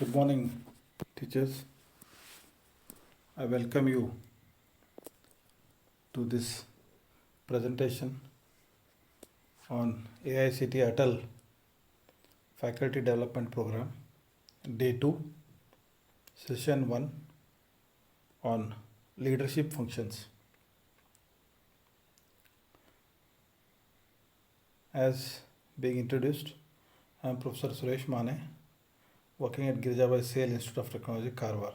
Good morning, teachers. I welcome you to this presentation on AICT Atal Faculty Development Program, Day 2, Session 1 on leadership functions. As being introduced, I am Professor Suresh Mane, working at Girjabai Sale Institute of Technology, Karwar.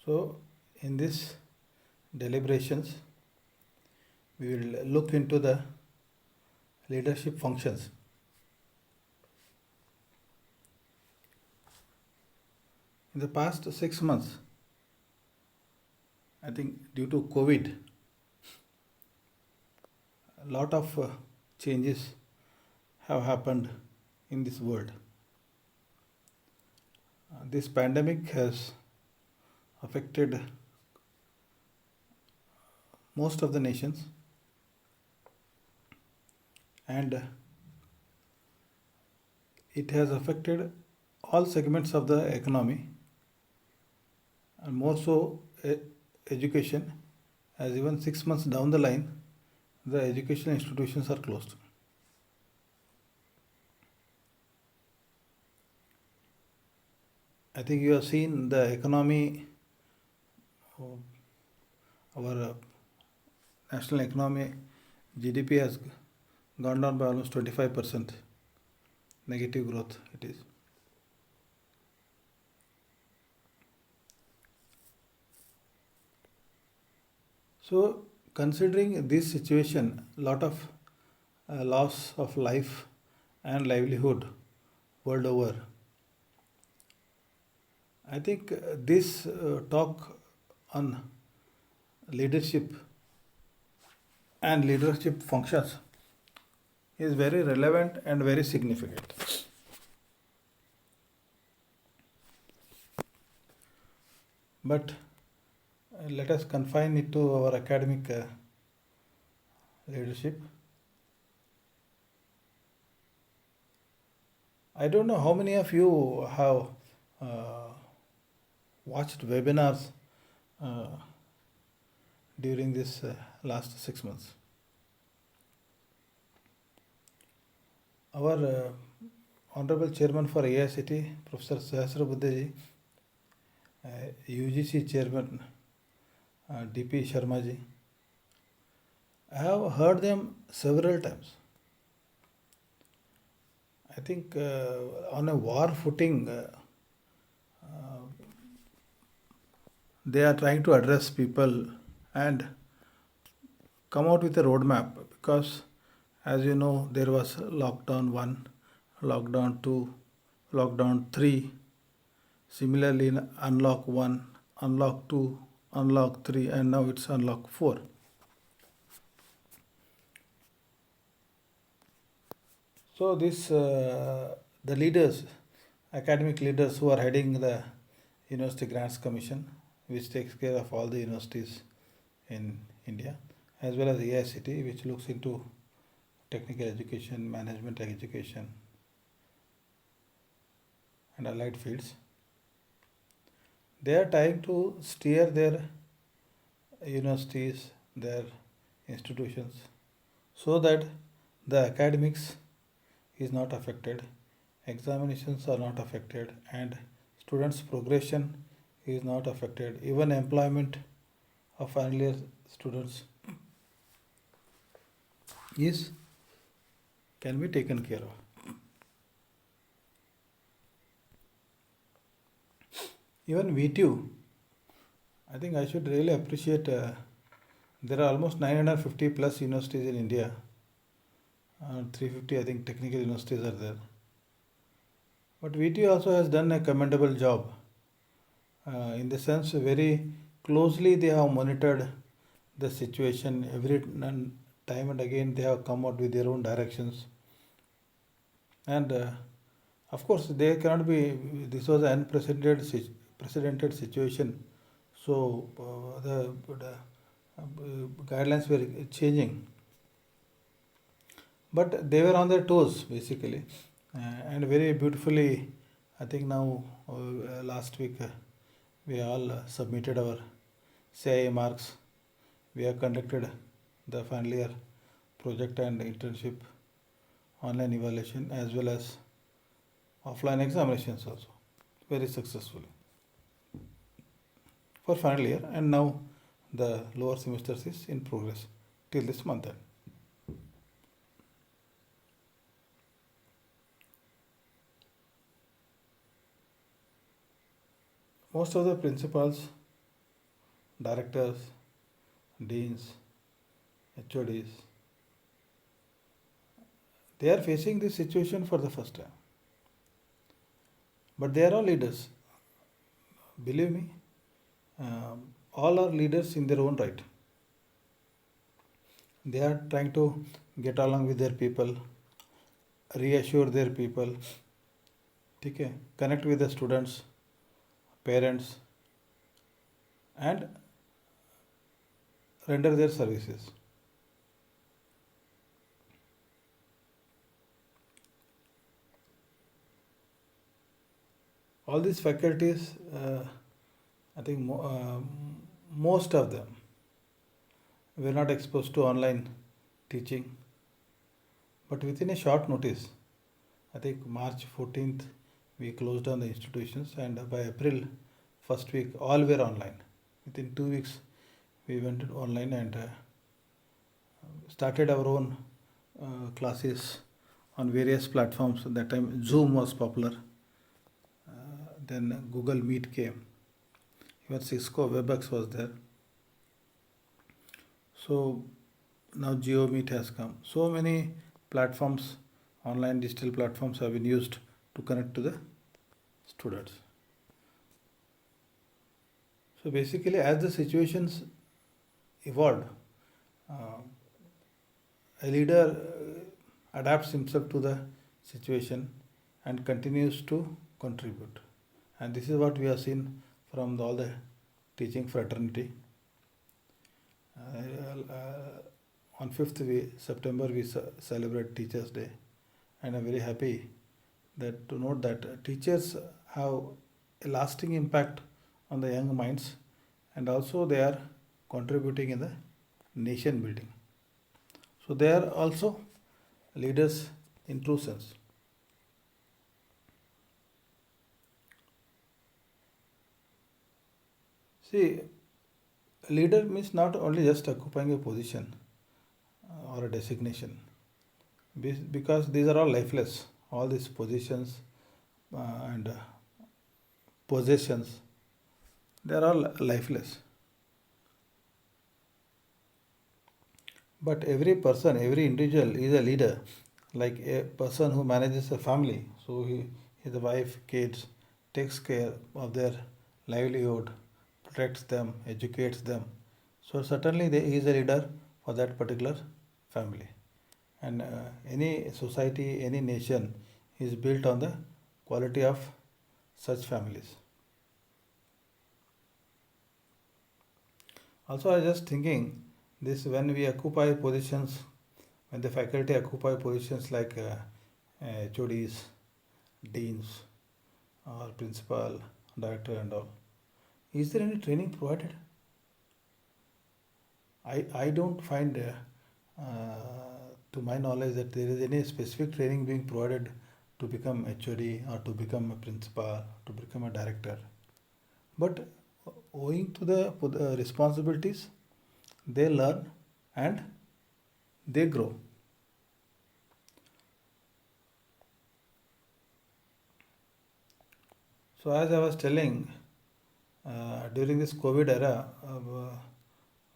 So, in this deliberations, we will look into the leadership functions. In the past 6 months, I think due to COVID, a lot of changes have happened in this world. This pandemic has affected most of the nations, and it has affected all segments of the economy, and more so education, as even 6 months down the line, the educational institutions are closed. I think you have seen the economy, our national economy, GDP has gone down by almost 25%. Negative growth it is. So, considering this situation, lot of loss of life and livelihood world over, I think this talk on leadership and leadership functions is very relevant and very significant. But let us confine it to our academic leadership. I don't know how many of you have watched webinars during this last 6 months. Our Honorable Chairman for AICT, Professor Sahasrabuddhe ji, UGC Chairman DP Sharma ji, I have heard them several times. I think on a war footing, they are trying to address people and come out with a roadmap, because as you know, there was lockdown 1, lockdown 2, lockdown 3, similarly in unlock 1, unlock 2, unlock 3, and now it's unlock 4. So this the leaders, academic leaders who are heading the University Grants Commission, which takes care of all the universities in India, as well as AICT, which looks into technical education, management education, and allied fields. They are trying to steer their universities, their institutions, so that the academics is not affected, examinations are not affected, and students' progression is not affected. Even employment of final year students can be taken care of. Even VTU, I think I should really appreciate. There are almost 950 plus universities in India. 350, I think, technical universities are there. But VTU also has done a commendable job. In the sense, very closely they have monitored the situation every time and again. They have come out with their own directions, and of course there cannot be. This was an unprecedented situation, so the guidelines were changing. but they were on their toes basically, and very beautifully. I think now last week we all submitted our CIA marks. We have conducted the final year project and internship online evaluation as well as offline examinations also very successfully for final year, and now the lower semesters is in progress till this month end. Most of the principals, directors, deans, HODs, they are facing this situation for the first time. But they are all leaders. Believe me, all are leaders in their own right. They are trying to get along with their people, reassure their people, okay, connect with the students, parents, and render their services. All these faculties, I think most of them were not exposed to online teaching, but within a short notice, I think March 14th, we closed down the institutions, and by April first week, all were online. Within 2 weeks, we went online and started our own classes on various platforms. At that time, Zoom was popular. Then Google Meet came. Even Cisco WebEx was there. So now GeoMeet has come. So many platforms, online digital platforms have been used to connect to the students. So basically, as the situations evolved, a leader adapts himself to the situation and continues to contribute. And this is what we have seen from all the teaching fraternity. On 5th September, we celebrate Teachers' Day, and I'm very happy that to note that teachers have a lasting impact on the young minds, and also they are contributing in the nation building. So they are also leaders in true sense. See, leader means not only just occupying a position or a designation, because these are all lifeless. All these positions and possessions, they are all lifeless. But every person, every individual is a leader. Like a person who manages a family, so his wife, kids, takes care of their livelihood, protects them, educates them. So certainly he is a leader for that particular family. And any society, any nation is built on the quality of such families. Also, I was just thinking this when we occupy positions, when the faculty occupy positions like HODs, deans, or principal, director, and all, is there any training provided? I don't find, to my knowledge, that there is any specific training being provided to become HOD or to become a principal, to become a director. But owing to the responsibilities, they learn and they grow. So as I was telling, during this COVID era,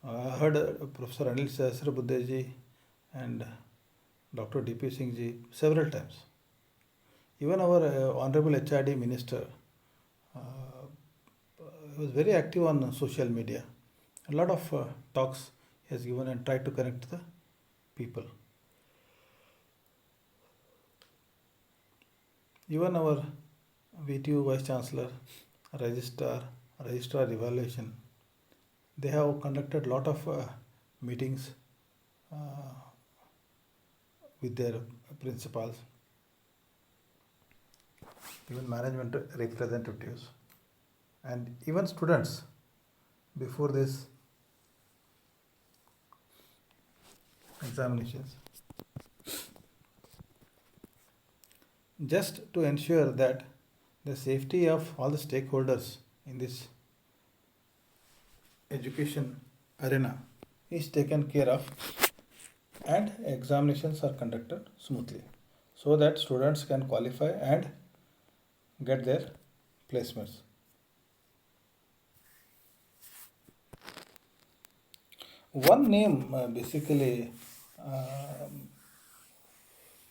I heard Professor Anil Sahasrabudhe ji and Dr. D.P. Singh ji several times. Even our Honorable HRD Minister was very active on social media. A lot of talks he has given and tried to connect the people. Even our VTU Vice Chancellor, Registrar Evaluation, they have conducted a lot of meetings with their principals, even management representatives, and even students before this examinations, just to ensure that the safety of all the stakeholders in this education arena is taken care of and examinations are conducted smoothly so that students can qualify and get their placements. One name basically uh,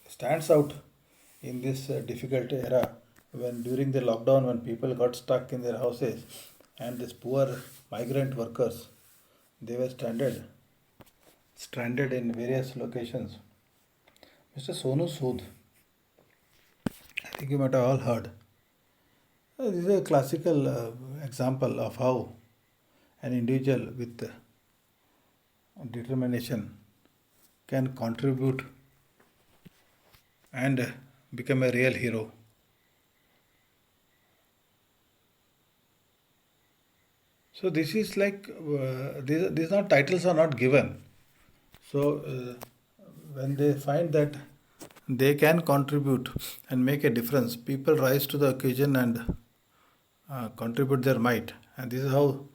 stands out in this difficult era when during the lockdown when people got stuck in their houses and these poor migrant workers, they were stranded in various locations. Mr. Sonu Sood, I think you might have all heard. This is a classical example of how an individual with determination can contribute and become a real hero. So this is like these are titles are not given. So when they find that they can contribute and make a difference, people rise to the occasion and contribute their might, and this is how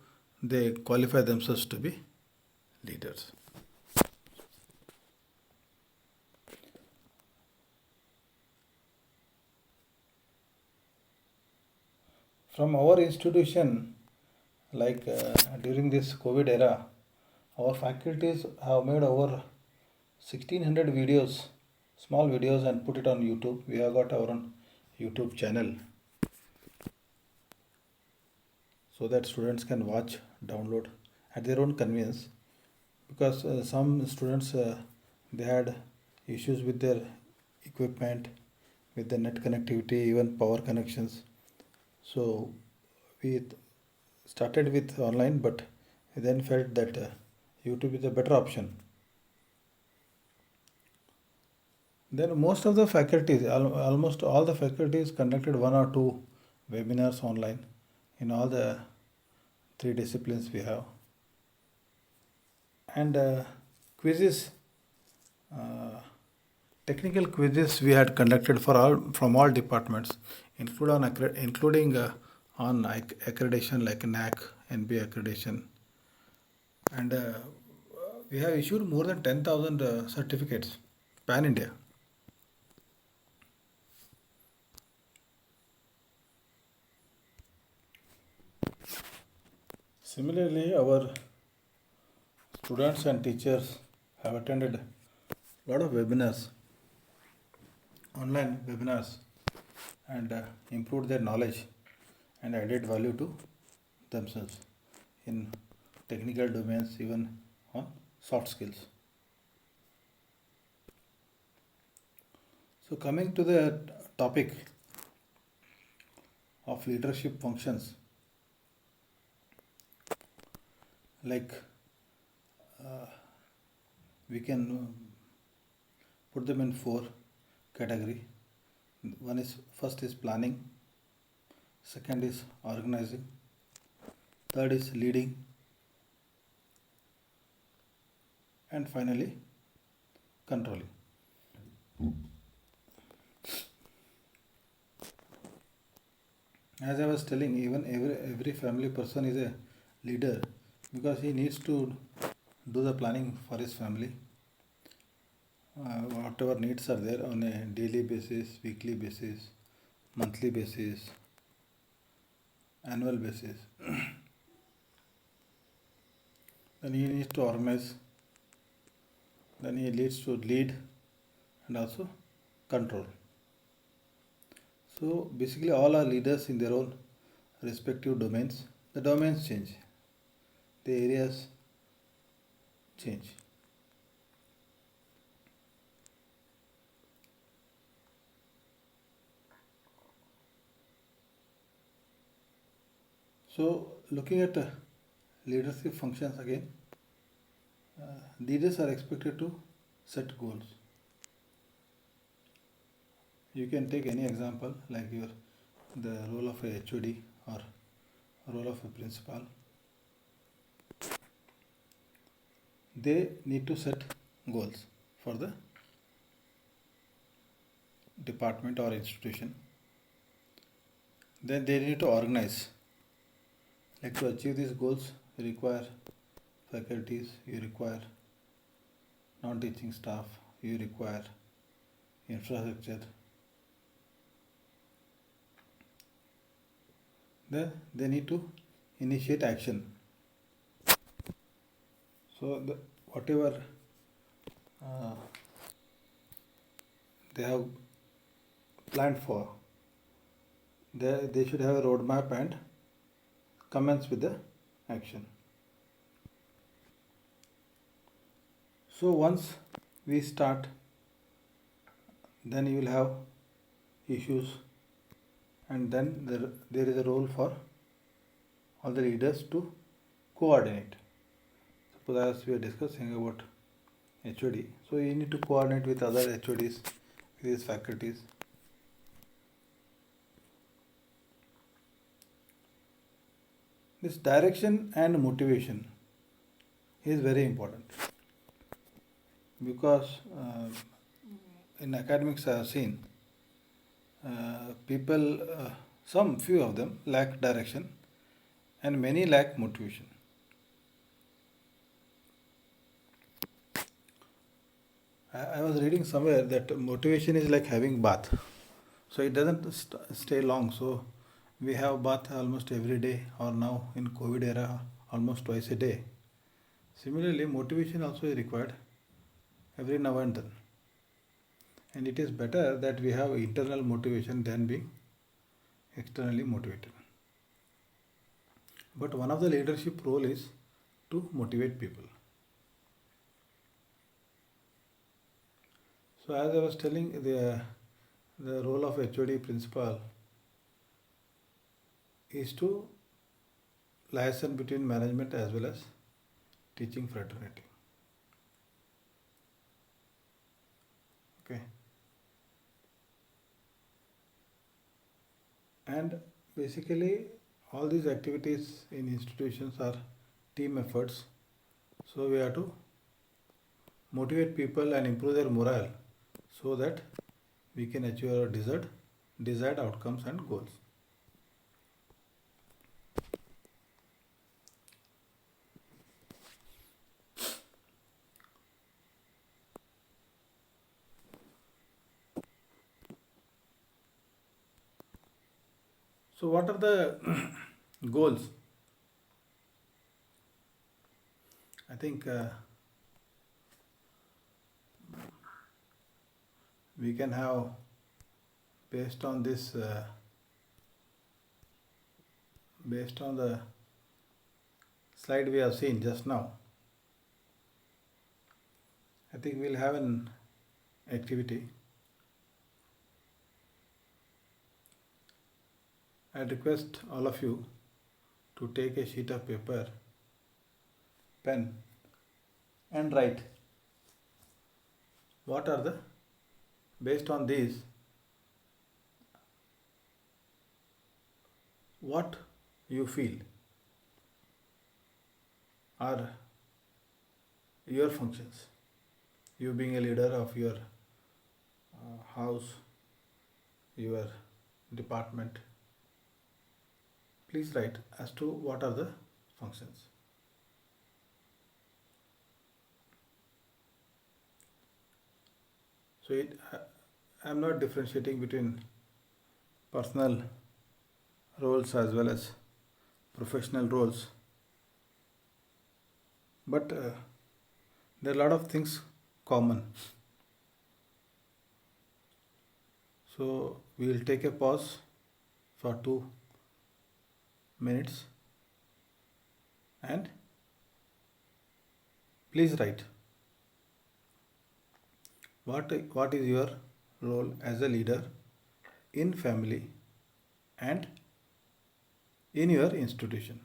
they qualify themselves to be leaders. From our institution, like during this COVID era, our faculties have made over 1600 videos, small videos, and put it on YouTube. We have got our own YouTube channel so that students can watch, download at their own convenience. Because some students they had issues with their equipment, with the net connectivity, even power connections. So we started with online, but then felt that YouTube is a better option. Then most of the faculties, almost all the faculties conducted one or two webinars online in all the three disciplines we have. And quizzes, uh, technical quizzes we had conducted for all from all departments, including on accreditation like NAC, NBA accreditation, and we have issued more than 10,000 certificates pan India. Similarly, our students and teachers have attended a lot of webinars, online webinars, and improved their knowledge and added value to themselves in technical domains, even on soft skills. So, coming to the topic of leadership functions, like we can put them in four category. One is first is planning, second is organizing, third is leading, and finally controlling. As I was telling, even every family person is a leader because he needs to do the planning for his family. Whatever needs are there on a daily basis, weekly basis, monthly basis, annual basis. Then he needs to organize, then he needs to lead and also control. So basically, all are leaders in their own respective domains. The domains change, the areas change. So, looking at leadership functions again, leaders are expected to set goals. You can take any example like the role of a HOD or role of a principal. They need to set goals for the department or institution. Then they need to organize. Like to achieve these goals, you require faculties, you require non-teaching staff, you require infrastructure. Then they need to initiate action. So whatever uh, they have planned for, they should have a roadmap and commence with the action. So once we start, then you will have issues, and then there is a role for all the leaders to coordinate. Suppose as we are discussing about HOD, so you need to coordinate with other HODs, with these faculties. This direction and motivation is very important because in academics I have seen people, some few of them lack direction and many lack motivation. I was reading somewhere that motivation is like having bath, so it doesn't stay long. So we have bath almost every day, or now in COVID era almost twice a day. Similarly, motivation also is required every now and then, and it is better that we have internal motivation than being externally motivated. But one of the leadership role is to motivate people. So as I was telling, the role of HOD principal is to liaison between management as well as teaching fraternity. Okay. And basically all these activities in institutions are team efforts. So we have to motivate people and improve their morale so that we can achieve our desired outcomes and goals. So what are the goals? I think we can have, based on this, based on the slide we have seen just now, I think we'll have an activity. I request all of you to take a sheet of paper, pen, and write what are the, based on these, what you feel are your functions. You being a leader of your house, your department, please write as to what are the functions. So I am not differentiating between personal roles as well as professional roles, but there are a lot of things common. So we will take a pause for 2 minutes and please write what is your role as a leader in family and in your institution.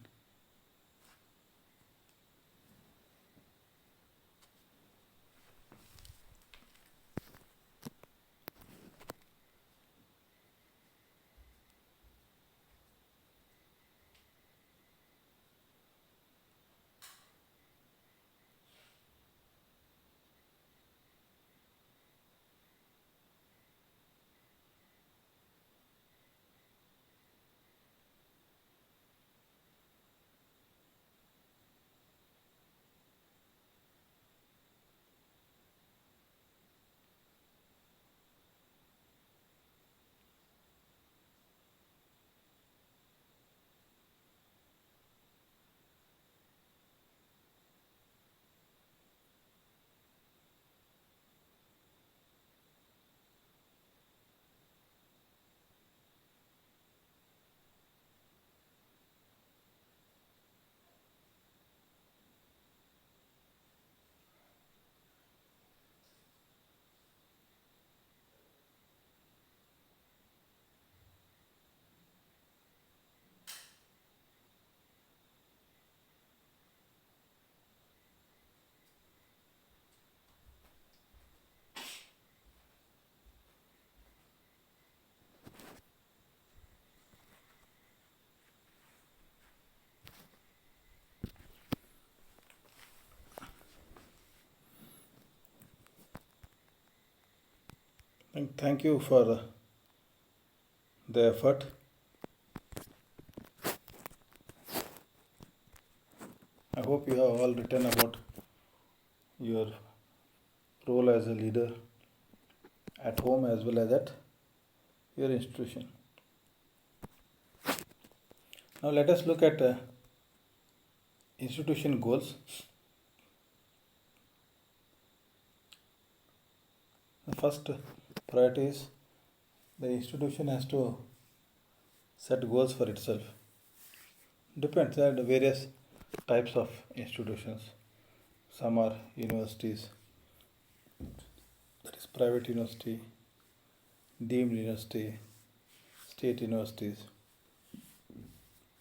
Thank you for the effort. I hope you have all written about your role as a leader at home as well as at your institution. Now let us look at institution goals. The first priority is the institution has to set goals for itself. Depends on the various types of institutions. Some are universities, that is private university, deemed university, state universities.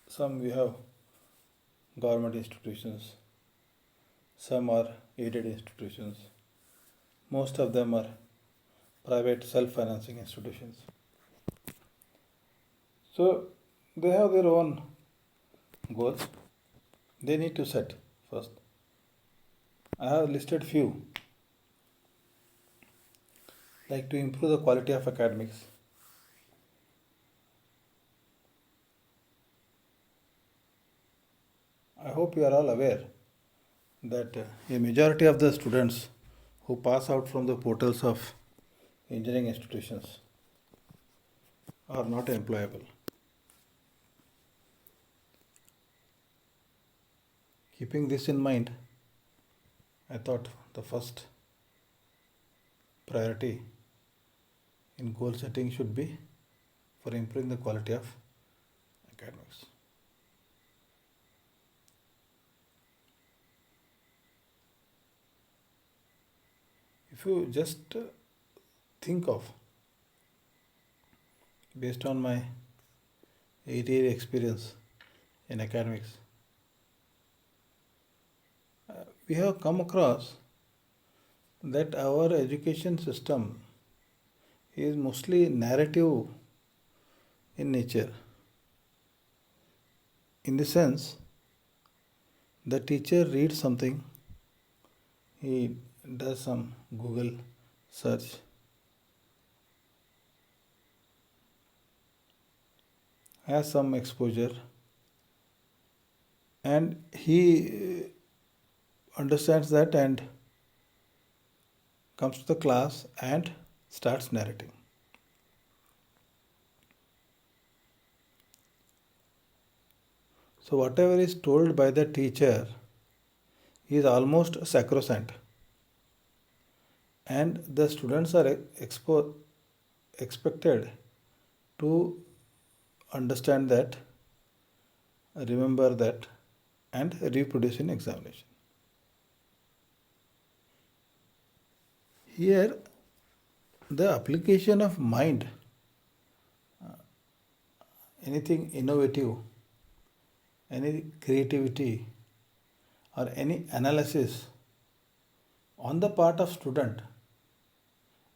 Some we have government institutions, some are aided institutions. Most of them are private self-financing institutions. So they have their own goals. They need to set first. I have listed few, like to improve the quality of academics. I hope you are all aware that a majority of the students who pass out from the portals of engineering institutions are not employable. Keeping this in mind, I thought the first priority in goal setting should be for improving the quality of academics. If you just think of, based on my 8 year experience in academics, we have come across that our education system is mostly narrative in nature. In the sense, the teacher reads something, he does some Google search, has some exposure, and he understands that and comes to the class and starts narrating. So, whatever is told by the teacher is almost sacrosanct, and the students are expected to understand that, remember that, and reproduce in examination. Here, the application of mind, anything innovative, any creativity, or any analysis on the part of student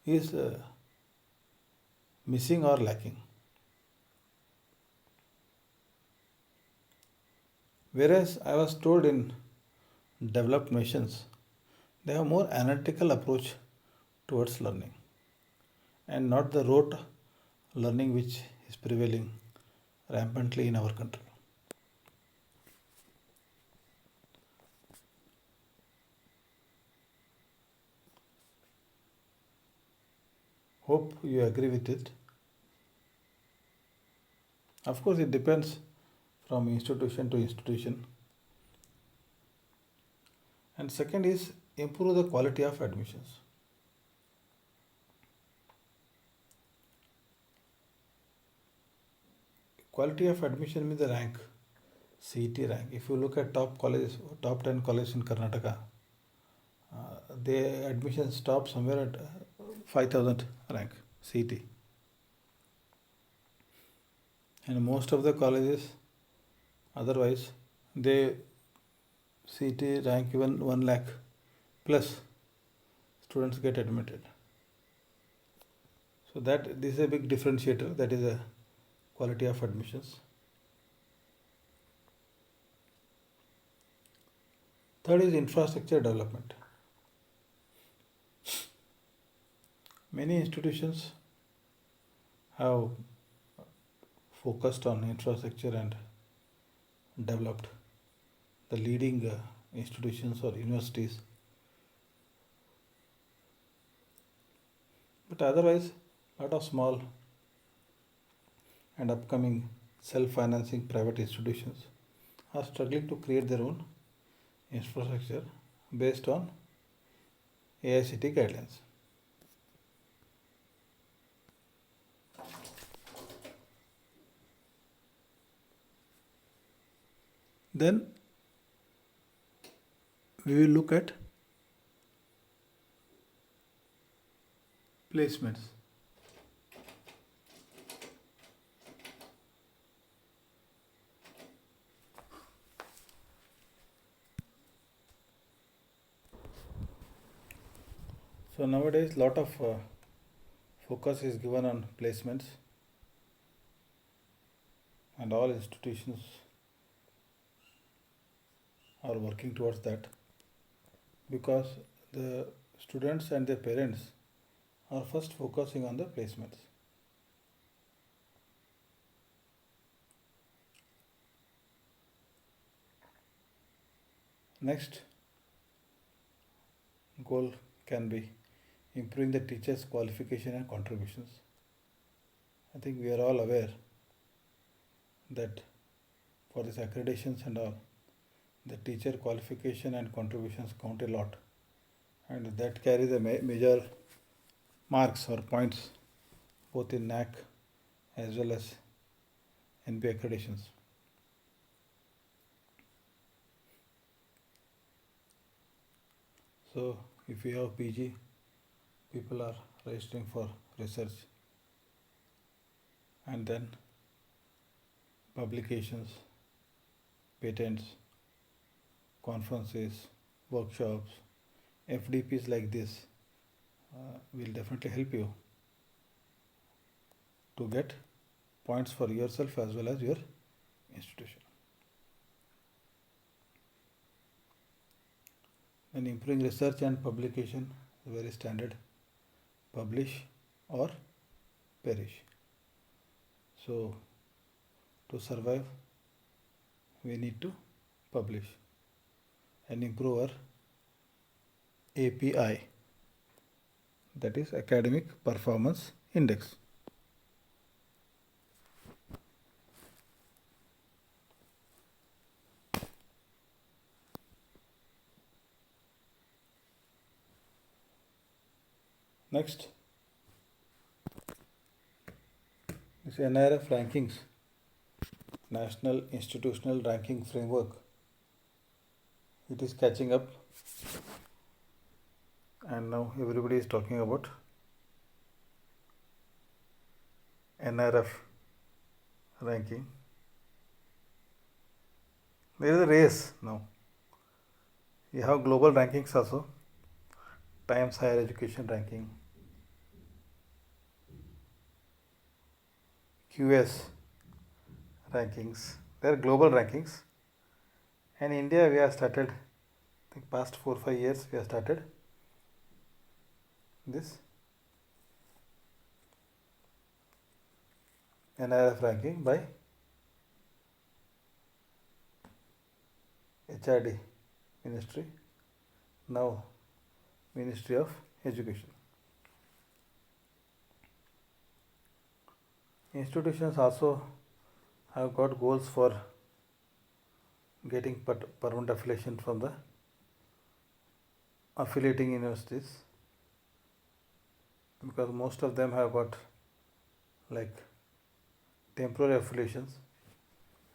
is missing or lacking. Whereas I was told in developed nations, they have more analytical approach towards learning and not the rote learning which is prevailing rampantly in our country. Hope you agree with it. Of course, it depends from institution to institution. And second is improve the quality of admissions. Quality of admission means the rank, CET rank. If you look at top colleges, top 10 colleges in Karnataka, the admission stops somewhere at 5000 rank, CET. And most of the colleges, otherwise, they CET rank even 1 lakh plus students get admitted. So that this is a big differentiator. That is a quality of admissions. Third is infrastructure development. Many institutions have focused on infrastructure and developed the leading institutions or universities, but otherwise, a lot of small and upcoming self financing private institutions are struggling to create their own infrastructure based on AICT guidelines. Then we will look at placements. So nowadays, lot of focus is given on placements, and all institutions are working towards that because the students and their parents are first focusing on the placements. Next goal can be improving the teachers' qualification and contributions. I think we are all aware that for these accreditations and all, the teacher qualification and contributions count a lot, and that carry the major marks or points both in NAC as well as NB accreditations. So, if you have PG, people are registering for research, and then publications, patents, conferences, workshops, FDPs like this will definitely help you to get points for yourself as well as your institution. And improving research and publication, very standard, publish or perish. So, to survive, we need to publish and improve our API, that is Academic Performance Index. Next is NIRF rankings, National Institutional Ranking Framework. It is catching up, and now everybody is talking about NRF ranking. There is a race now. You have global rankings also, Times Higher Education Ranking, QS rankings. They are global rankings. And in India, we have started, I think past 4-5 years, we have started this NIRF ranking by HRD Ministry, now Ministry of Education. Institutions also have got goals for getting permanent affiliation from the affiliating universities, because most of them have got like temporary affiliations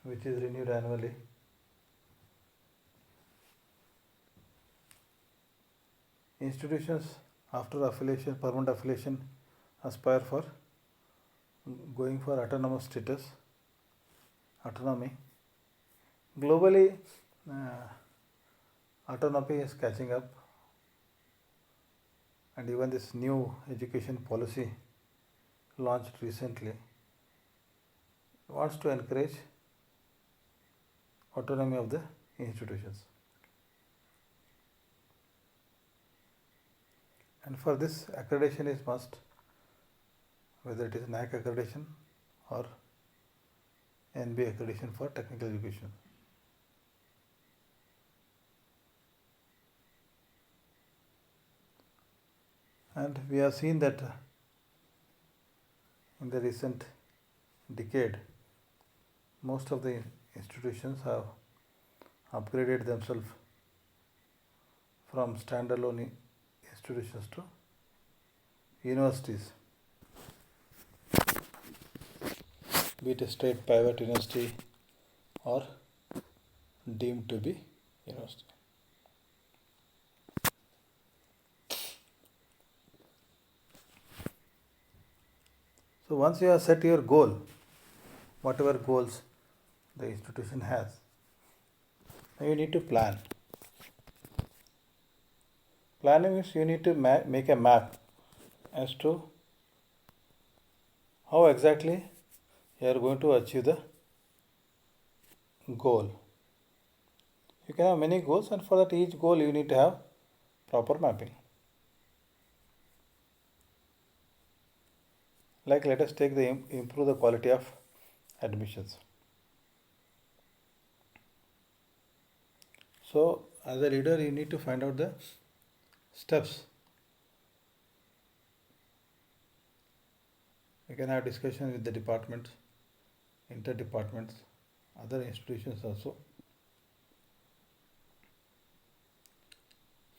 which is renewed annually. Institutions after affiliation, permanent affiliation, aspire for going for autonomous status, autonomy. Globally, autonomy is catching up, and even this new education policy launched recently wants to encourage autonomy of the institutions. And for this, accreditation is must, whether it is NAC accreditation or NBA accreditation for technical education. And we have seen that in the recent decade, most of the institutions have upgraded themselves from standalone institutions to universities, be it a state private university or deemed to be university. So once you have set your goal, whatever goals the institution has, now you need to plan. Planning means you need to make a map as to how exactly you are going to achieve the goal. You can have many goals, and for that each goal you need to have proper mapping. Like let us take the improve the quality of admissions. So as a leader you need to find out the steps. You can have discussion with the departments, inter-departments, other institutions also.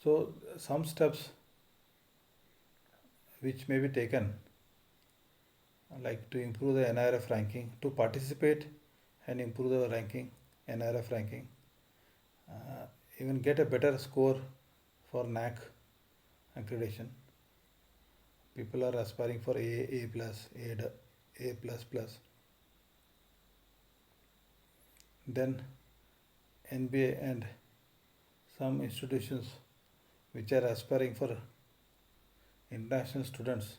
So some steps which may be taken, like to improve the NIRF ranking, to participate and improve the ranking, NIRF ranking, even get a better score for NAC accreditation. People are aspiring for A plus, A plus plus. Then NBA and some institutions which are aspiring for international students,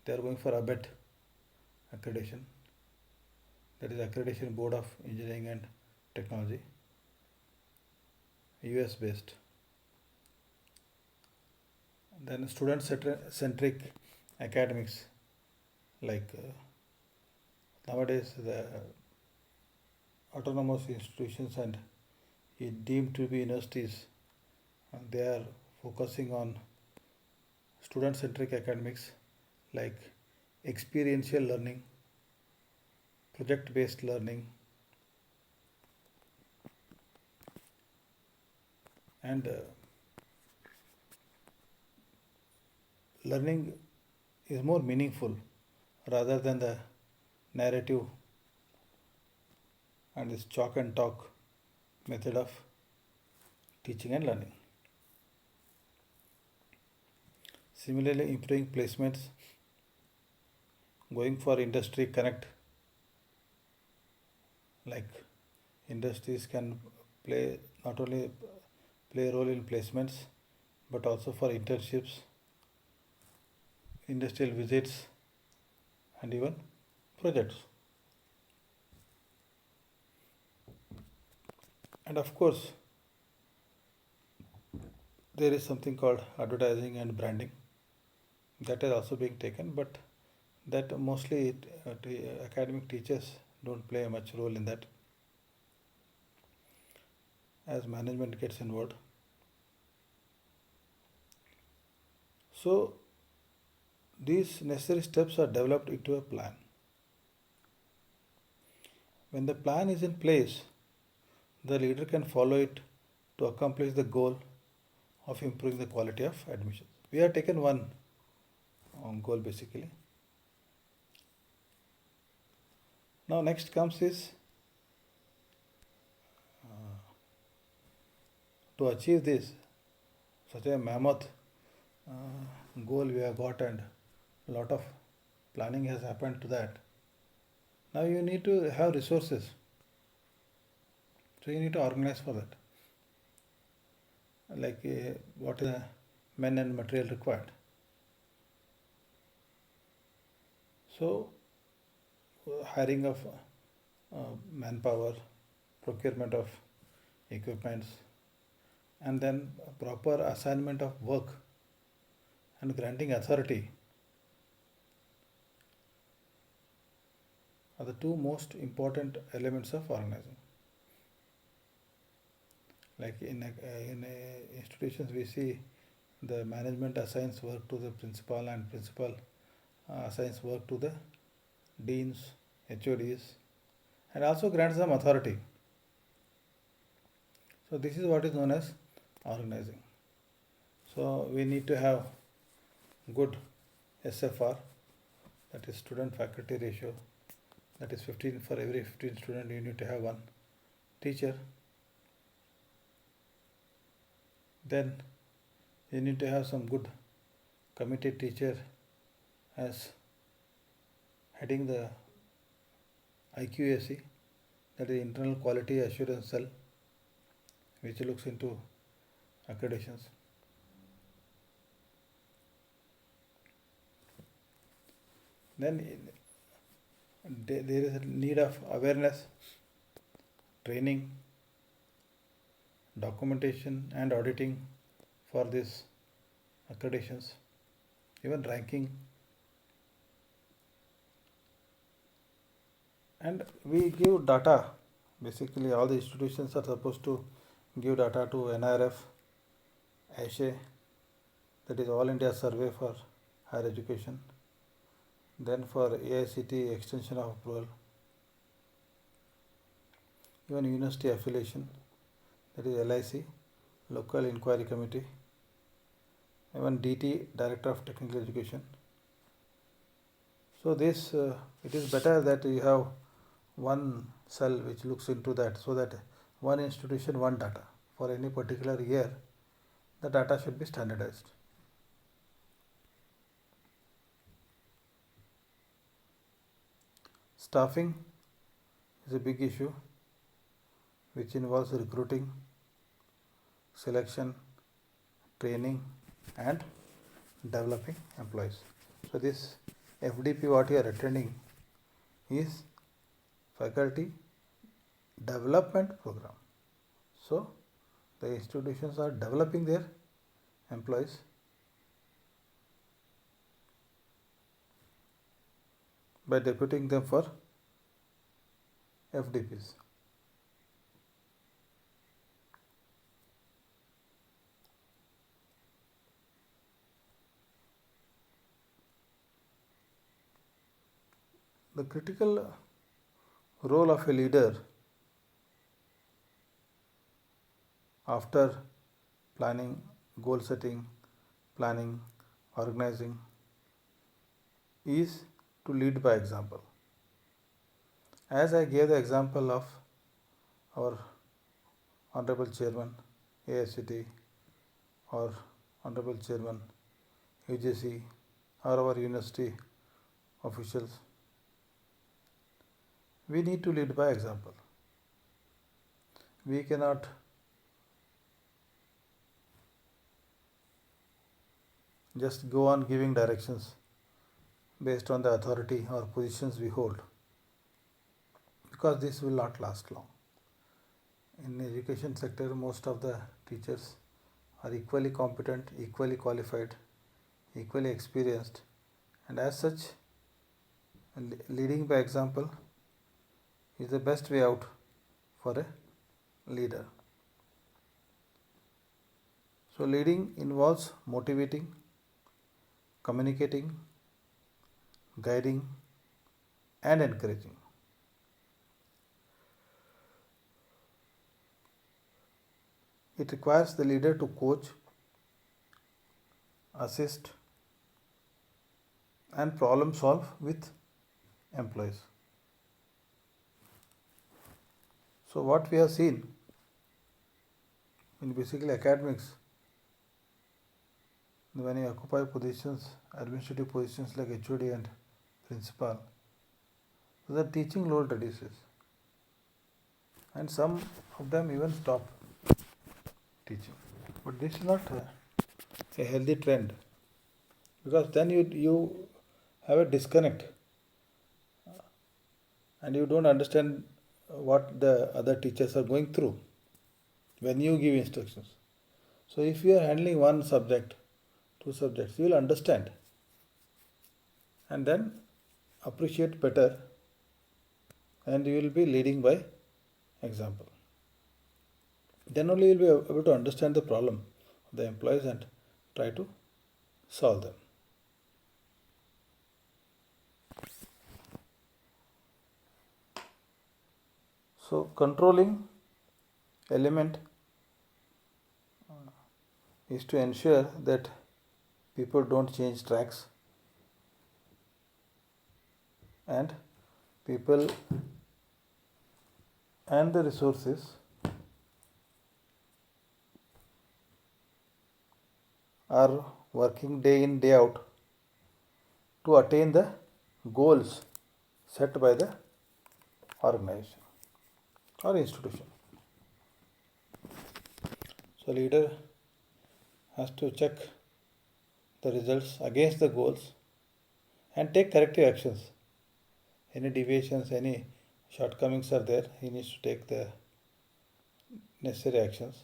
they are going for ABET accreditation, that is Accreditation Board of Engineering and Technology, US based. Then student centric academics, like nowadays the autonomous institutions and deemed to be universities, they are focusing on student centric academics like experiential learning, project based learning, and learning is more meaningful rather than the narrative and this chalk and talk method of teaching and learning. Similarly, improving placements, going for industry connect, like industries can play not only play a role in placements but also for internships, industrial visits, and even projects. And of course, there is something called advertising and branding that is also being taken, but that mostly academic teachers don't play much role in that, as management gets involved. So these necessary steps are developed into a plan. When the plan is in place, the leader can follow it to accomplish the goal of improving the quality of admission. We have taken one goal basically. Now next comes is to achieve this, such a mammoth goal we have got, and a lot of planning has happened to that. Now you need to have resources. So you need to organize for that. Like what is the men and material required. So hiring of manpower, procurement of equipments, and then proper assignment of work and granting authority are the two most important elements of organizing. Like in institutions, we see the management assigns work to the principal, and principal assigns work to the deans, HODs, and also grants them authority. So this is what is known as organizing. So we need to have good SFR, that is student faculty ratio, that is 15 for every 15 student you need to have one teacher. Then you need to have some good committee teacher as heading the IQAC, that is Internal Quality Assurance Cell, which looks into accreditations. Then there is a need of awareness, training, documentation and auditing for these accreditations, even ranking. And we give data. Basically, all the institutions are supposed to give data to NIRF, ASHE, that is All India Survey for Higher Education, then for AICTE extension of approval, even university affiliation, that is LIC, Local Inquiry Committee, even DT, Director of Technical Education. So this it is better that you have one cell which looks into that, so that one institution, one data for any particular year, the data should be standardized. Staffing is a big issue which involves recruiting, selection, training and developing employees. So this FDP what you are attending is Faculty Development Program. So the institutions are developing their employees by deputing them for FDPs. The critical role of a leader after planning, goal setting, planning, organizing is to lead by example. As I gave the example of our Honorable Chairman AICTE or Honorable Chairman UGC or our university officials, we need to lead by example. We cannot just go on giving directions based on the authority or positions we hold, because this will not last long. In the education sector, most of the teachers are equally competent, equally qualified, equally experienced, and as such, leading by example is the best way out for a leader. So leading involves motivating, communicating, guiding and encouraging. It requires the leader to coach, assist and problem solve with employees. So what we have seen in basically academics, when you occupy positions, administrative positions like HOD and principal, so the teaching load reduces and some of them even stop teaching. But this is not a healthy trend, because then you have a disconnect and you don't understand what the other teachers are going through when you give instructions. So if you are handling one subject to two subjects, you will understand and then appreciate better, and you will be leading by example. Then only you will be able to understand the problem of the employees and try to solve them. So controlling element is to ensure that people don't change tracks, and people and the resources are working day in day out to attain the goals set by the organization or institution. So leader has to check the results against the goals and take corrective actions. Any deviations, any shortcomings are there, he needs to take the necessary actions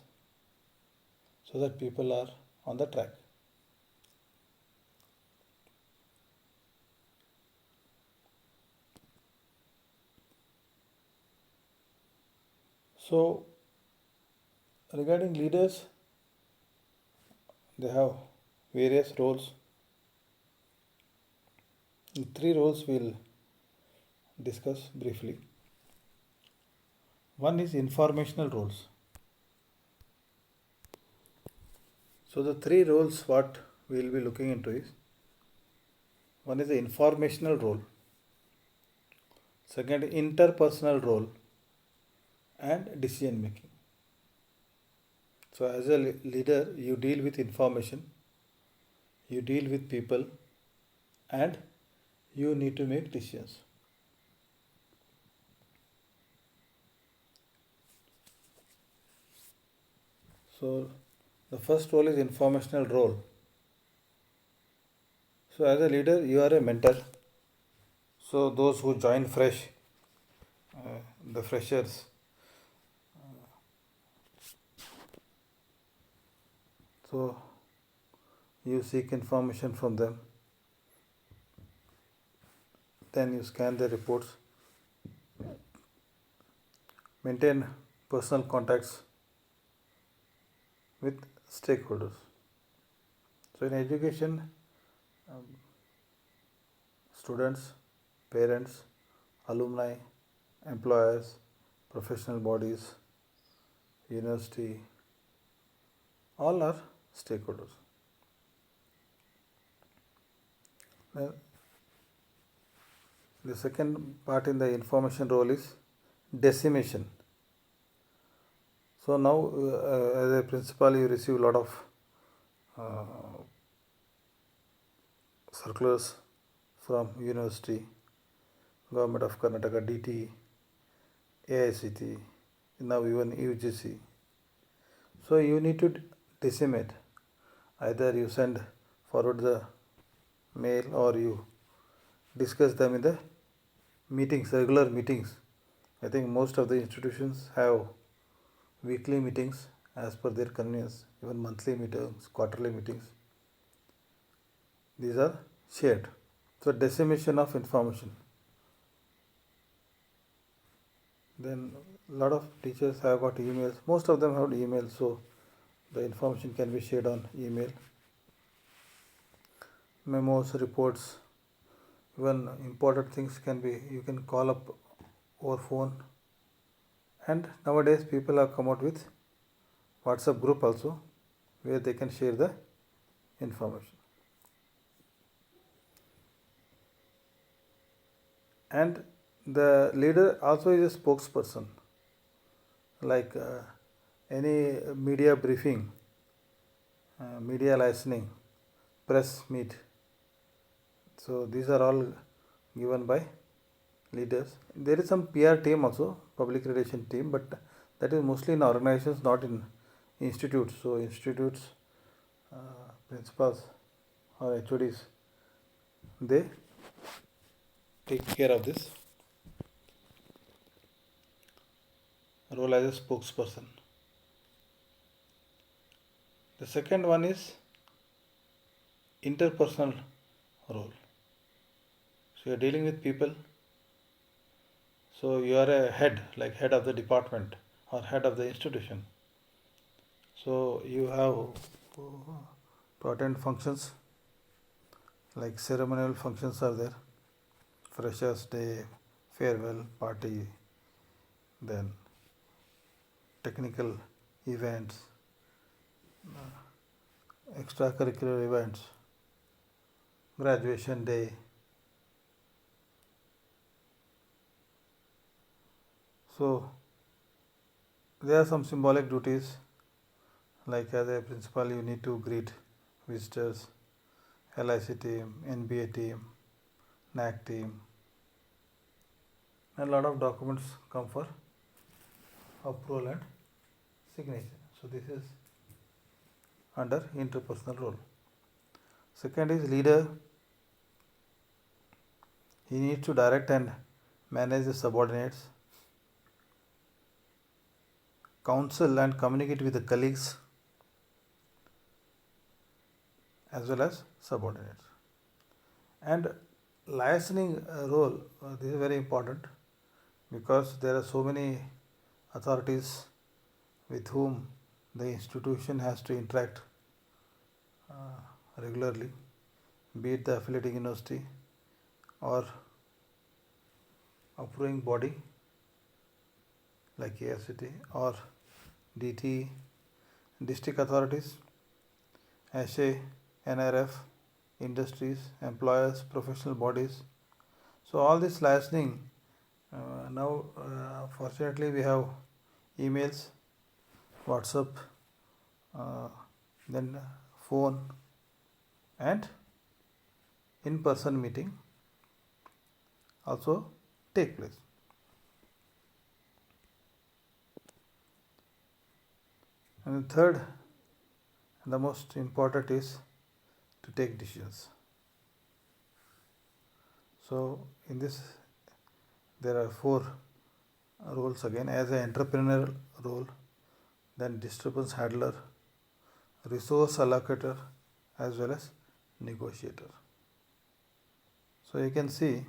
so that people are on the track. So regarding leaders, they have various roles. Three roles we'll discuss briefly. One is informational roles. So the three roles what we'll be looking into is, one is the informational role, second interpersonal role, and decision making. So as a leader, you deal with information, you deal with people, and you need to make decisions. So the first role is informational role. So as a leader, you are a mentor. So those who join fresh, the freshers, so you seek information from them, then you scan the reports, maintain personal contacts with stakeholders. So in education, um, students, parents, alumni, employers, professional bodies, university, all are stakeholders. Now, the second part in the information role is decimation. So now, as a principal, you receive a lot of circulars from university, Government of Karnataka, DT, AICT, now even UGC. So you need to decimate. Either you send forward the mail or you discuss them in the meetings, regular meetings. I think most of the institutions have weekly meetings as per their convenience, even monthly meetings, quarterly meetings. These are shared. So decimation of information. Then a lot of teachers have got emails. Most of them have emails, so the information can be shared on email. Memos, reports, even important things can be, you can call up over phone. And nowadays people have come out with WhatsApp group also, where they can share the information. And the leader also is a spokesperson, like any media briefing, media licensing, press meet. So these are all given by leaders. There is some PR team also, public relation team, but that is mostly in organizations, not in institutes. So institutes, principals or HODs, they take care of this role as a spokesperson. The second one is interpersonal role. So you're dealing with people, so you are a head, like head of the department or head of the institution. So you have to attend functions, like ceremonial functions are there, freshers day, farewell party, then technical events, extracurricular events, graduation day. So there are some symbolic duties, like as a principal you need to greet visitors, LIC team, NBA team, NAC team, and a lot of documents come for approval and signature. So this is under interpersonal role. Second is leader. He needs to direct and manage the subordinates, counsel and communicate with the colleagues as well as subordinates. And liaising role, this is very important because there are so many authorities with whom the institution has to interact regularly, be it the affiliating university or approving body like AFCT or DT, district authorities, ASHE, NRF, industries, employers, professional bodies. So all this liaising, now fortunately we have emails, WhatsApp, then phone and in-person meeting also take place. And the third and the most important is to take decisions. So in this there are four roles again, as an entrepreneurial role, then disturbance handler, resource allocator as well as negotiator. So you can see,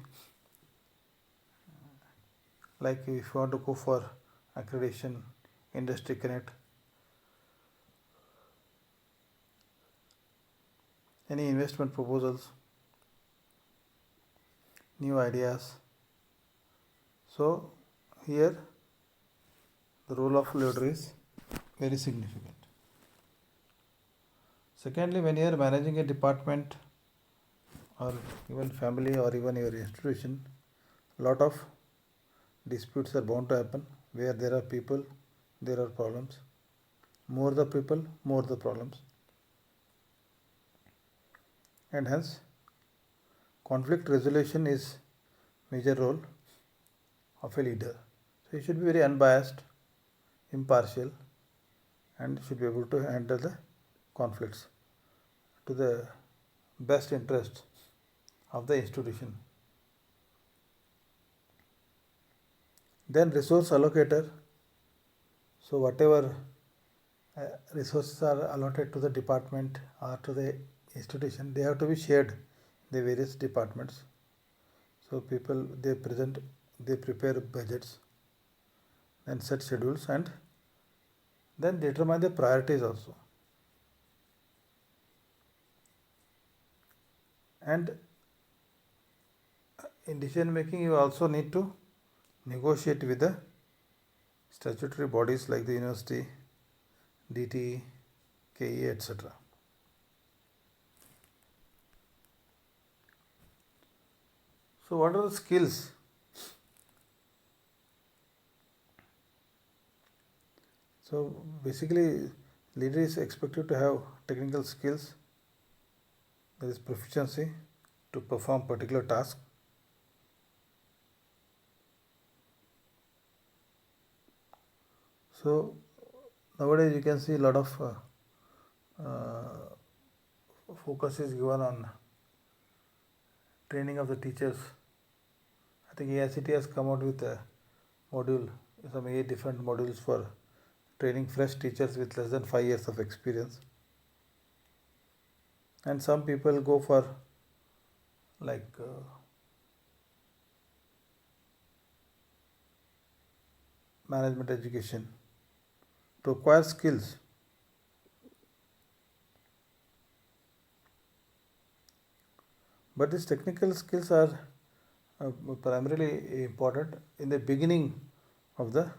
like if you want to go for accreditation, industry connect, any investment proposals, new ideas. So here the role of leader is very significant. Secondly, when you are managing a department or even family or even your institution, lot of disputes are bound to happen. Where there are people, there are problems. More the people, more the problems. And hence conflict resolution is major role of a leader. So he should be very unbiased, impartial, and should be able to handle the conflicts to the best interest of the institution. Then resource allocator. So whatever resources are allotted to the department or to the institution, they have to be shared in the various departments. So people, they prepare budgets and set schedules and then determine the priorities also. And in decision making you also need to negotiate with the statutory bodies like the university, DT, KE, etc. So what are the skills? So basically leader is expected to have technical skills, that is proficiency to perform particular task. So nowadays you can see a lot of focus is given on training of the teachers. I think AICT has come out with a module, some 8 different modules for training fresh teachers with less than 5 years of experience. and some people go for like management education to acquire skills. But these technical skills are primarily important in the beginning of the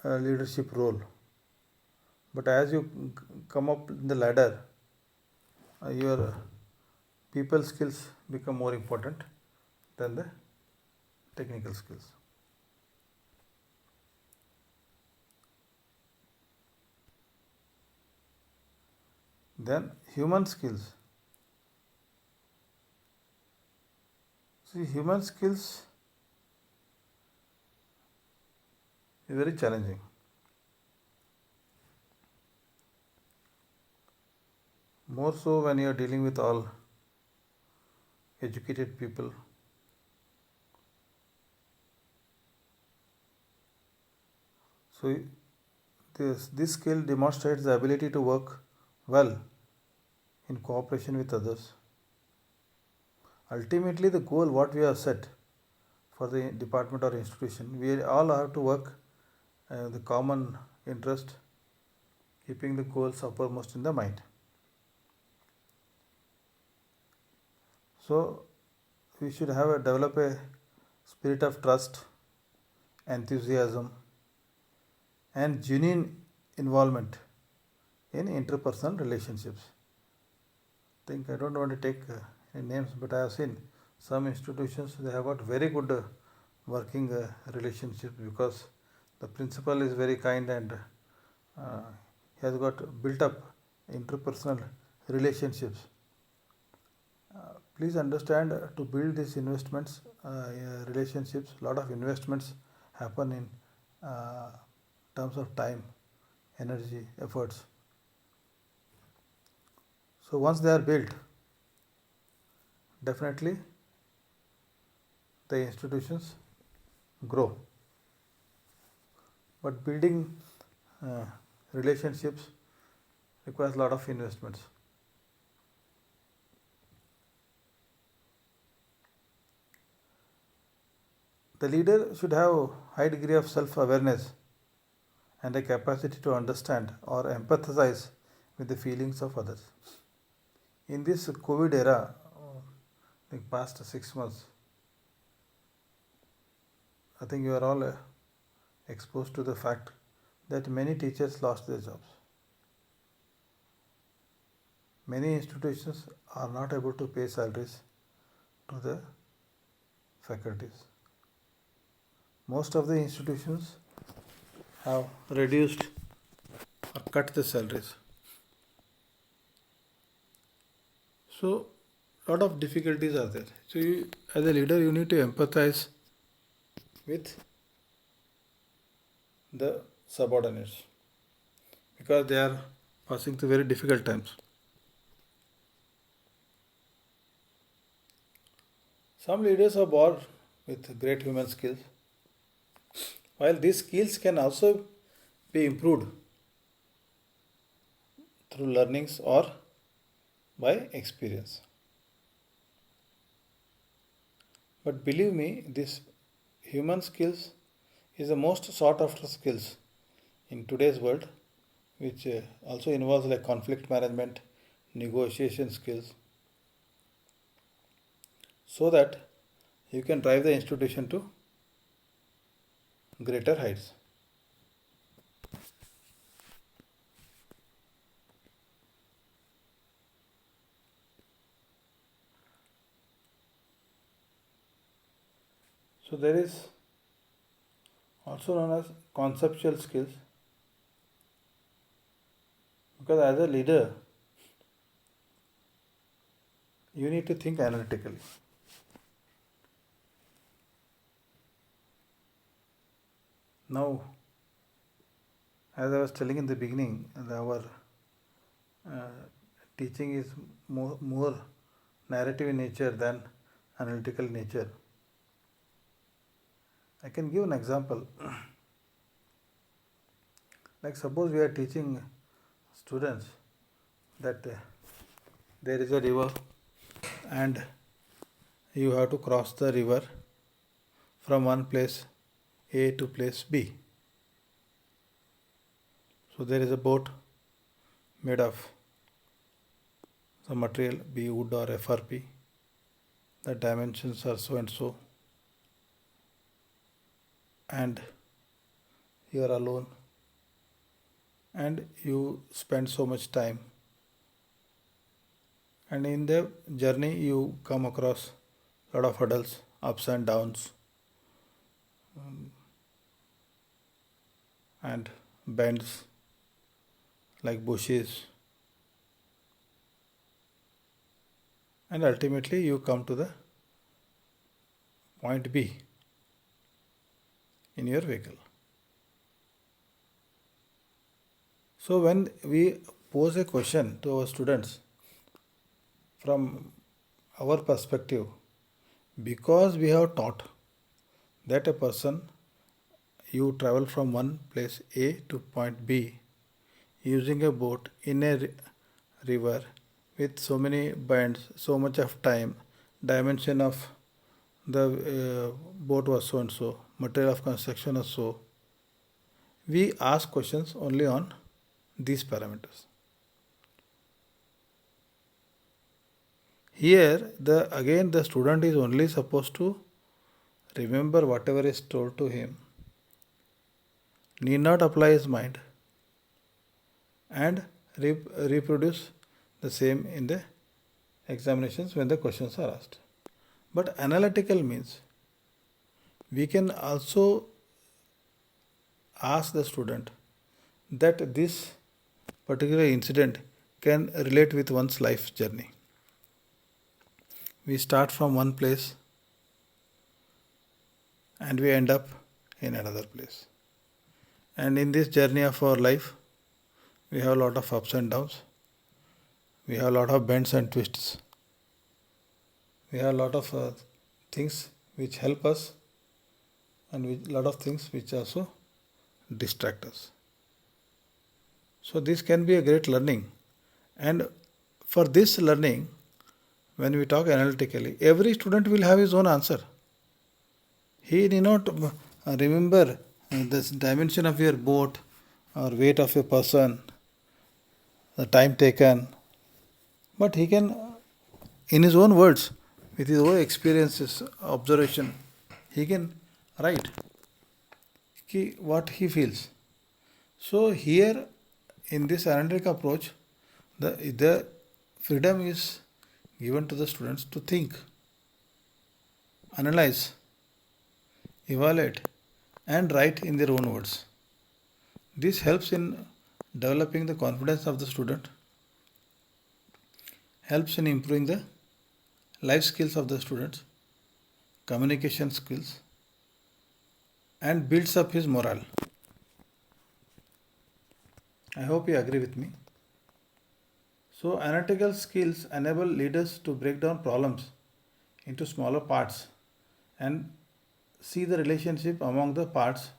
leadership role. But as you come up in the ladder, your people skills become more important than the technical skills. Then human skills. See, human skills is very challenging. More so when you are dealing with all educated people. So this skill demonstrates the ability to work well in cooperation with others. Ultimately, the goal what we have set for the department or institution, we all have to work the common interest, keeping the goals uppermost in the mind. So we should develop a spirit of trust, enthusiasm, and genuine involvement in interpersonal relationships. I don't want to take any names, but I have seen some institutions they have got very good working relationships because the principal is very kind and he has got built up interpersonal relationships. Please understand to build these investments, relationships, lot of investments happen in terms of time, energy, efforts. So once they are built, definitely the institutions grow. But building uh, relationships requires a lot of investments. The leader should have a high degree of self-awareness and a capacity to understand or empathize with the feelings of others. In this COVID era, the past 6 months, I think you are all exposed to the fact that many teachers lost their jobs. Many institutions are not able to pay salaries to the faculties. Most of the institutions have reduced or cut the salaries. So, lot of difficulties are there. So, you, as a leader, you need to empathize with the subordinates because they are passing through very difficult times. Some leaders are born with great human skills, while these skills can also be improved through learnings or by experience. But believe me, this human skills is the most sought after skills in today's world, which also involves like conflict management, negotiation skills, so that you can drive the institution to greater heights. So there is also known as conceptual skills because as a leader you need to think analytically. Now, as I was telling in the beginning, our uh, teaching is more narrative in nature than analytical in nature. I can give an example. Like suppose we are teaching students that there is a river and you have to cross the river from one place A to place B. So there is a boat made of some material, be wood or FRP. The dimensions are so and so, and you are alone and you spend so much time, and in the journey you come across a lot of hurdles, ups and downs, and bends like bushes, and ultimately you come to the point B in your vehicle. So when we pose a question to our students from our perspective, because we have taught that a person, you travel from one place A to point B using a boat in a river with so many bends, so much of time, dimension of the boat was so and so, material of construction was so. We ask questions only on these parameters. Here, the student is only supposed to remember whatever is told to him, need not apply his mind, and reproduce the same in the examinations when the questions are asked. But analytical means we can also ask the student that this particular incident can relate with one's life journey. We start from one place and we end up in another place. And in this journey of our life, we have a lot of ups and downs. We have a lot of bends and twists. We have a lot of things which help us, and a lot of things which also distract us. So this can be a great learning. And for this learning, when we talk analytically, every student will have his own answer. He need not remember the dimension of your boat or weight of a person, the time taken, but he can, in his own words, with his own experiences, observation, he can write what he feels. So here, in this analytic approach, the freedom is given to the students to think, analyze, evaluate, and write in their own words. This helps in developing the confidence of the student, helps in improving the life skills of the students, communication skills, and builds up his morale. I hope you agree with me. So, analytical skills enable leaders to break down problems into smaller parts and see the relationship among the parts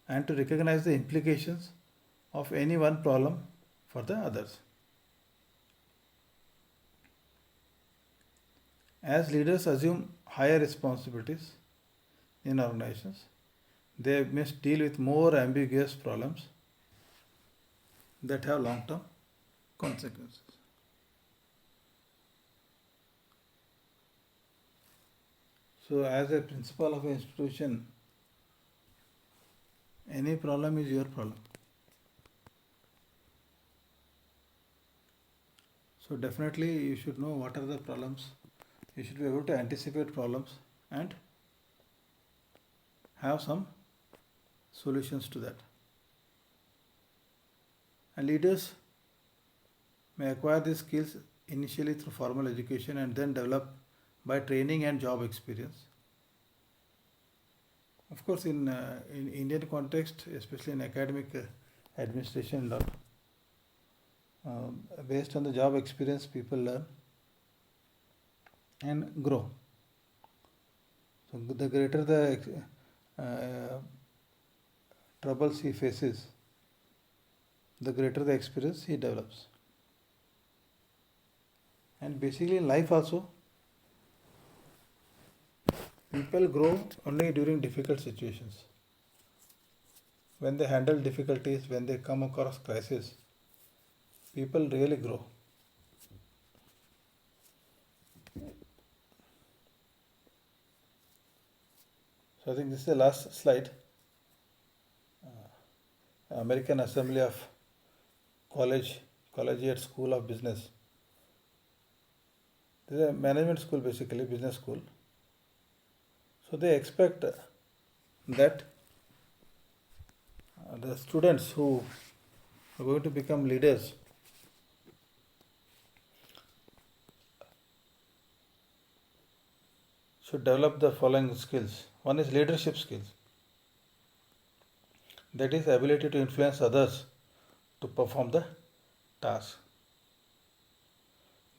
and to recognize the implications of any one problem for the others. As leaders assume higher responsibilities in organizations, they must deal with more ambiguous problems that have long term consequences. So, as a principal of an institution, any problem is your problem. So, definitely you should know what are the problems. You should be able to anticipate problems and have some solutions to that. And leaders may acquire these skills initially through formal education and then develop by training and job experience. Of course, in Indian context, especially in academic administration and all, based on the job experience, people learn and grow. So the greater the troubles he faces, the greater the experience he develops. And basically in life also, people grow only during difficult situations. When they handle difficulties, when they come across crisis, people really grow. So I think this is the last slide. American Assembly of Collegiate School of Business. This is a management school, basically business school. So they expect that the students who are going to become leaders should develop the following skills. One is leadership skills, that is ability to influence others to perform the task.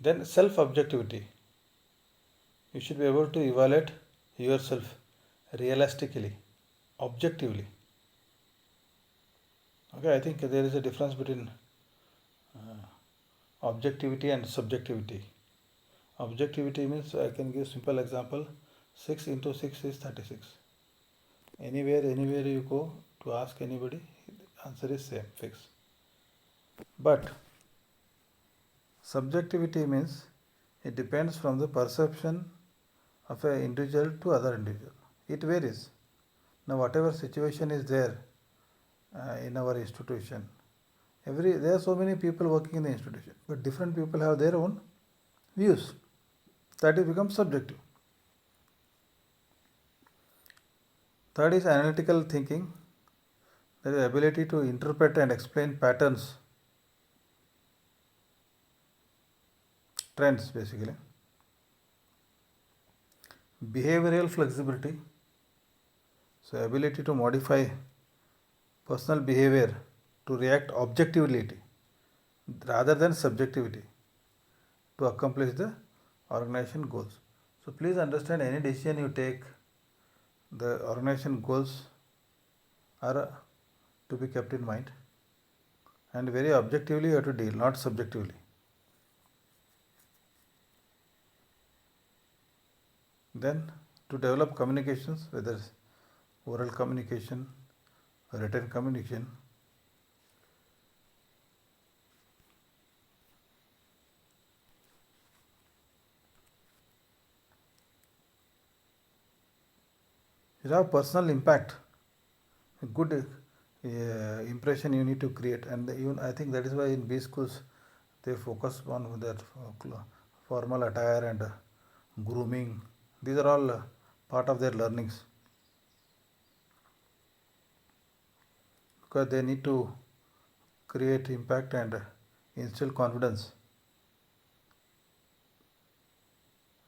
Then self objectivity. You should be able to evaluate yourself realistically, objectively. Okay, I think there is a difference between objectivity and subjectivity. Objectivity means, I can give simple example, 6 into 6 is 36. Anywhere you go to ask anybody, the answer is same, fixed. But subjectivity means it depends from the perception of an individual to other individual. It varies. Now whatever situation is there in our institution, there are so many people working in the institution, but different people have their own views. That it becomes subjective. Third is analytical thinking. That is ability to interpret and explain patterns, trends basically. Behavioral flexibility. So ability to modify personal behavior to react objectively rather than subjectivity to accomplish the organization goals. So please understand, any decision you take, the organization goals are to be kept in mind, and very objectively you have to deal, not subjectively. Then to develop communications, whether it's oral communication, written communication, you have personal impact, a good impression you need to create, and even I think that is why in B schools they focus on that formal attire and grooming. These are all part of their learnings, because they need to create impact and instill confidence.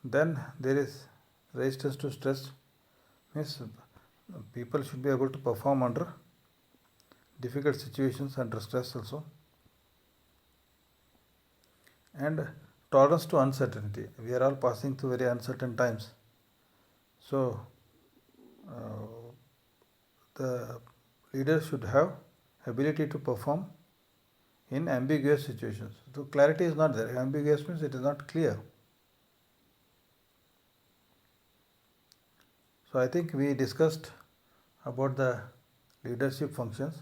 Then there is resistance to stress, means people should be able to perform under difficult situations, under stress also. And tolerance to uncertainty. We are all passing through very uncertain times. So the leaders should have ability to perform in ambiguous situations. So clarity is not there. Ambiguous means it is not clear. So I think we discussed about the leadership functions.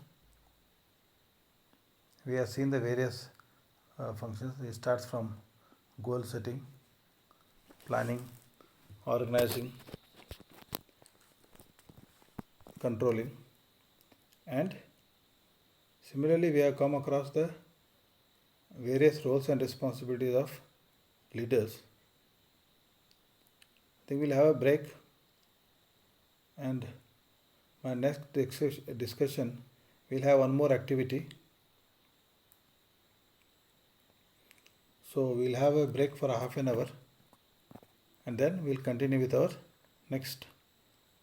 We have seen the various functions. It starts from goal setting, planning, organizing, controlling, and similarly we have come across the various roles and responsibilities of leaders. I think we'll have a break, and my next discussion we'll have one more activity. So we'll have a break for half an hour, and then we'll continue with our next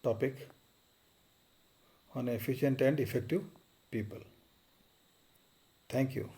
topic on efficient and effective people. Thank you.